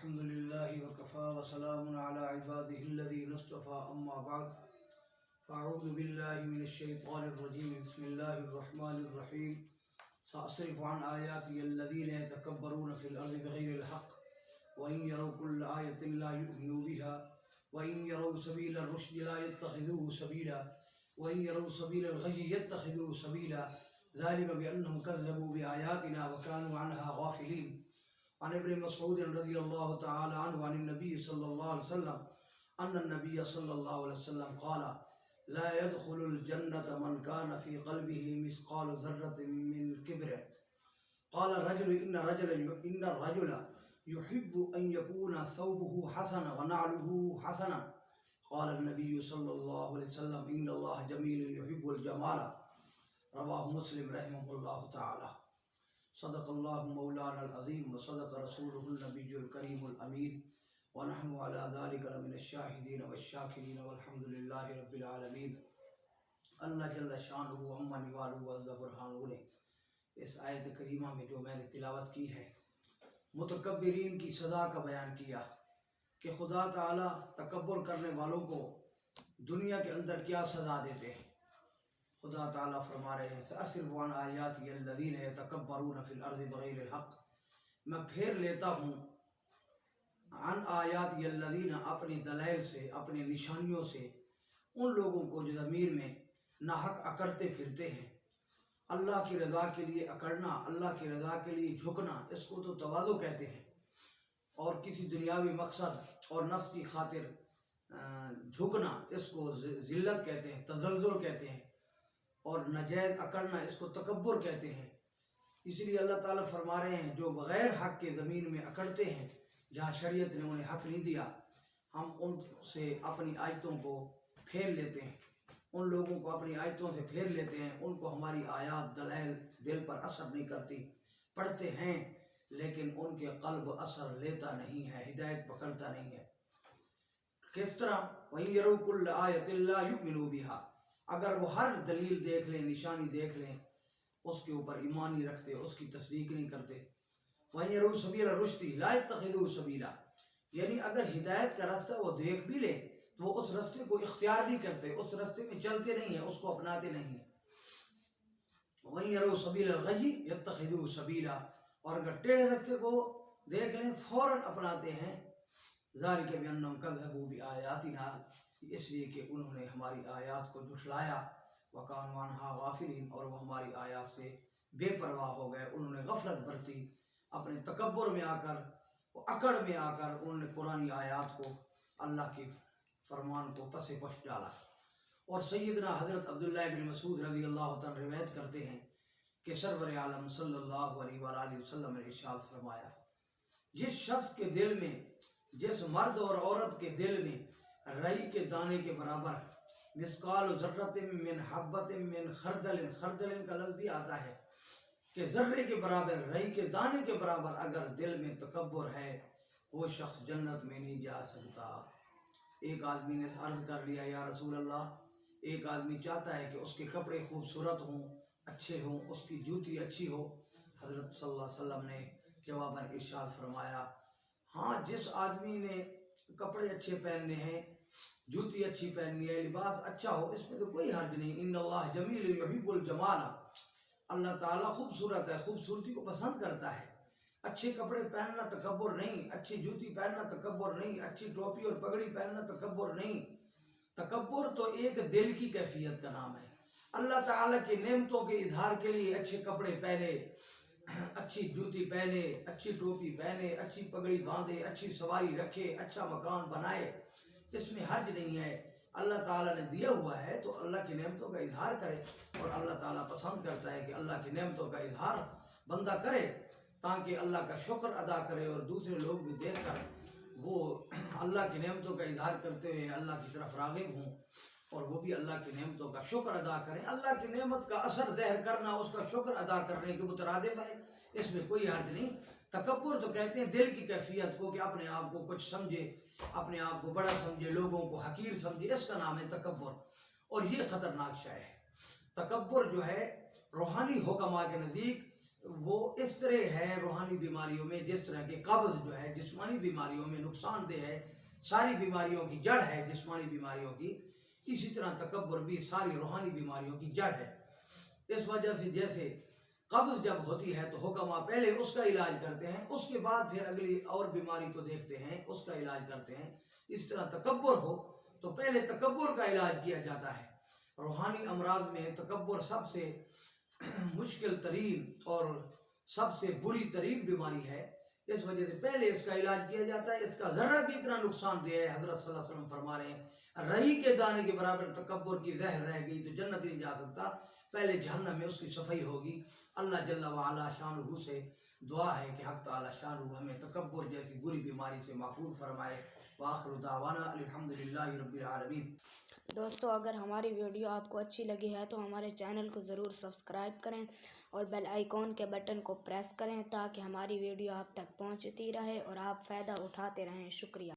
الحمد لله وكفى وسلام على عباده الذين اصطفى أما بعد فأعوذ بالله من الشيطان الرجيم بسم الله الرحمن الرحيم سأصرف عن آياتي الذين يتكبرون في الأرض بغير الحق وإن يروا كل آية لا يؤمنوا بها وإن يروا سبيل الرشد لا يتخذوه سبيلا وإن يروا سبيل الغي يتخذوه سبيلا ذلك بأنهم كذبوا بآياتنا وكانوا عنها غافلين. عن ابن مسعود رضی اللہ تعالی عنہ عن النبی صلی اللہ علیہ وسلم ان النبی صلی اللہ علیہ وسلم قال لا يدخل الجنة من كان في قلبه مثقال ذرة من كبر. قال الرجل إن الرجل يحب أن يكون ثوبه حسنا ونعله حسنا. قال النبي صلى الله عليه وسلم إن الله جميل يحب الجمال. رواہ مسلم رحمہ اللہ تعالی. صدق اللہ مولانا العظیم وصدق رسولہ النبی الکریم الامین ونحن علی ذلک لمن الشاہدین والشاکرین والحمد للہ رب العالمین. اللہ جل شانہ عما نوالہ وعز برہانہ نے اس آیت کریمہ میں جو میں نے تلاوت کی ہے متکبرین کی سزا کا بیان کیا کہ خدا تعالی تکبر کرنے والوں کو دنیا کے اندر کیا سزا دیتے ہیں. خدا تعالیٰ فرما رہے ہیں سأصرف عن آیاتی الذین یتکبرون فی الارض بغیر الحق. میں پھیر لیتا ہوں عن آیاتی الذین اپنی دلائل سے اپنی نشانیوں سے ان لوگوں کو جو ضمیر میں ناحق اکڑتے پھرتے ہیں. اللہ کی رضا کے لیے اکڑنا، اللہ کی رضا کے لیے جھکنا، اس کو تو تواضع کہتے ہیں، اور کسی دنیاوی مقصد اور نفس کی خاطر جھکنا اس کو ذلت کہتے ہیں، تزلزل کہتے ہیں، اور ناجائز اکڑنا اس کو تکبر کہتے ہیں. اس لیے اللہ تعالیٰ فرما رہے ہیں جو بغیر حق کے زمین میں اکڑتے ہیں جہاں شریعت نے انہیں حق نہیں دیا، ہم ان سے اپنی آیتوں کو پھیر لیتے ہیں، ان لوگوں کو اپنی آیتوں سے پھیر لیتے ہیں. ان کو ہماری آیات دلائل دل پر اثر نہیں کرتی، پڑھتے ہیں لیکن ان کے قلب اثر لیتا نہیں ہے، ہدایت پکڑتا نہیں ہے. کس طرح وَإِن يَرَوْا كُلَّ آيَةٍ لَا يُؤْمِنُوا بِهَا. اگر وہ ہر دلیل دیکھ لیں، نشانی دیکھ لیں، اس کے اوپر ایمان نہیں رکھتے، اس کی تصدیق نہیں کرتے. وَإِن يَرَوْا سَبِيلَ الرُّشْدِ لَا يَتَّخِذُوهُ سَبِيلًا. یعنی اگر ہدایت کا راستہ وہ دیکھ بھی لیں تو وہ اس راستے کو اختیار نہیں کرتے، اس راستے میں چلتے نہیں ہیں، اس کو اپناتے نہیں ہیں. وَإِن يَرَوْا سَبِيلَ الْغَيِّ يَتَّخِذُوهُ سَبِيلًا. اور اگر ٹیڑھے راستے کو دیکھ لیں فوراً اپناتے ہیں. ذَلِكَ بِأَنَّهُمْ كَذَّبُوا بِآيَاتِنَا. اس لیے کہ انہوں نے ہماری آیات کو جھٹلایا. وَكَانُوا عَنْهَا غَافِلِينَ. اور وہ ہماری آیات سے بے پرواہ ہو گئے، انہوں نے غفلت برتی. اپنے تکبر میں آ کر، اکڑ میں آ کر انہوں نے قرآن آیات کو، اللہ کے فرمان کو پس پش ڈالا. اور سیدنا حضرت عبداللہ بن مسعود رضی اللہ تعالیٰ روایت کرتے ہیں کہ سرور عالم صلی اللہ علیہ وآلہ وسلم نے ارشاد فرمایا جس شخص کے دل میں، جس مرد اور عورت کے دل میں رائی کے دانے کے برابر مثقال ذرۃ من حبۃ من خردل، خردل کا لفظ بھی آتا ہے کہ ذرے کے برابر، رائی کے دانے کے برابر اگر دل میں تکبر ہے وہ شخص جنت میں نہیں جا سکتا. ایک آدمی نے عرض کر لیا یا رسول اللہ، ایک آدمی چاہتا ہے کہ اس کے کپڑے خوبصورت ہوں، اچھے ہوں، اس کی جوتی اچھی ہو. حضرت صلی اللہ علیہ وسلم نے جواباً ارشاد فرمایا ہاں، جس آدمی نے کپڑے اچھے پہننے ہیں، جوتی اچھی پہننی ہے، لباس اچھا ہو، اس میں تو کوئی حرج نہیں. ان اللہ جمیل یحب الجمال. اللہ تعالیٰ خوبصورت ہے، خوبصورتی کو پسند کرتا ہے. اچھے کپڑے پہننا تکبر نہیں، اچھی جوتی پہننا تکبر نہیں، اچھی ٹوپی اور پگڑی پہننا تکبر نہیں. تکبر تو ایک دل کی کیفیت کا نام ہے. اللہ تعالیٰ کی نعمتوں کے اظہار کے لیے اچھے کپڑے پہنے، اچھی جوتی پہنے، اچھی ٹوپی پہنے، اچھی پگڑی باندھے، اچھی سواری رکھے، اچھا مکان بنائے، اس میں حرج نہیں ہے. اللہ تعالیٰ نے دیا ہوا ہے تو اللہ کی نعمتوں کا اظہار کرے. اور اللہ تعالیٰ پسند کرتا ہے کہ اللہ کی نعمتوں کا اظہار بندہ کرے تاکہ اللہ کا شکر ادا کرے، اور دوسرے لوگ بھی دیکھ کر وہ اللہ کی نعمتوں کا اظہار کرتے ہوئے اللہ کی طرف راغب ہوں اور وہ بھی اللہ کی نعمتوں کا شکر ادا کریں. اللہ کی نعمت کا اثر ظاہر کرنا اس کا شکر ادا کرنے کے مترادف ہے، اس میں کوئی حرج نہیں. تکبر تو کہتے ہیں دل کی کیفیت کو، کہ اپنے آپ کو کچھ سمجھے، اپنے آپ کو بڑا سمجھے، لوگوں کو حقیر سمجھے، اس کا نام ہے تکبر. اور یہ خطرناک شے ہے. تکبر جو ہے روحانی حکماء کے نزدیک وہ اس طرح ہے روحانی بیماریوں میں جس طرح کہ قبض جو ہے جسمانی بیماریوں میں نقصان دہ ہے، ساری بیماریوں کی جڑ ہے جسمانی بیماریوں کی، اسی طرح تکبر بھی ساری روحانی بیماریوں کی جڑ ہے۔ اس وجہ سے جیسے قبض جب ہوتی ہے تو حکما پہلے اس کا علاج کرتے ہیں، اس کے بعد پھر اگلی اور بیماری کو دیکھتے ہیں، اس کا علاج کرتے ہیں۔ اس طرح تکبر ہو تو پہلے تکبر کا علاج کیا جاتا ہے۔ روحانی امراض میں تکبر سب سے مشکل ترین اور سب سے بری ترین بیماری ہے، اس وجہ سے پہلے اس کا علاج کیا جاتا ہے۔ اس کا ذرہ بھی اتنا نقصان دہ ہے، حضرت صلی اللہ علیہ وسلم فرما رہے ہیں رئی کے دانے کے برابر تکبر کی زہر رہ گئی تو جنت نہیں جا سکتا، پہلے جہنم میں اس کی صفائی ہوگی۔ اللہ جل وعلا شانہ سے دعا ہے کہ حق تعالی شانہ ہمیں تکبر جیسی بری بیماری سے محفوظ فرمائے۔ وآخر دعوانا الحمدللہ رب العالمین۔ دوستو اگر ہماری ویڈیو آپ کو اچھی لگی ہے تو ہمارے چینل کو ضرور سبسکرائب کریں اور بیل آئیکن کے بٹن کو پریس کریں تاکہ ہماری ویڈیو آپ تک پہنچتی رہے اور آپ فائدہ اٹھاتے رہیں۔ شکریہ۔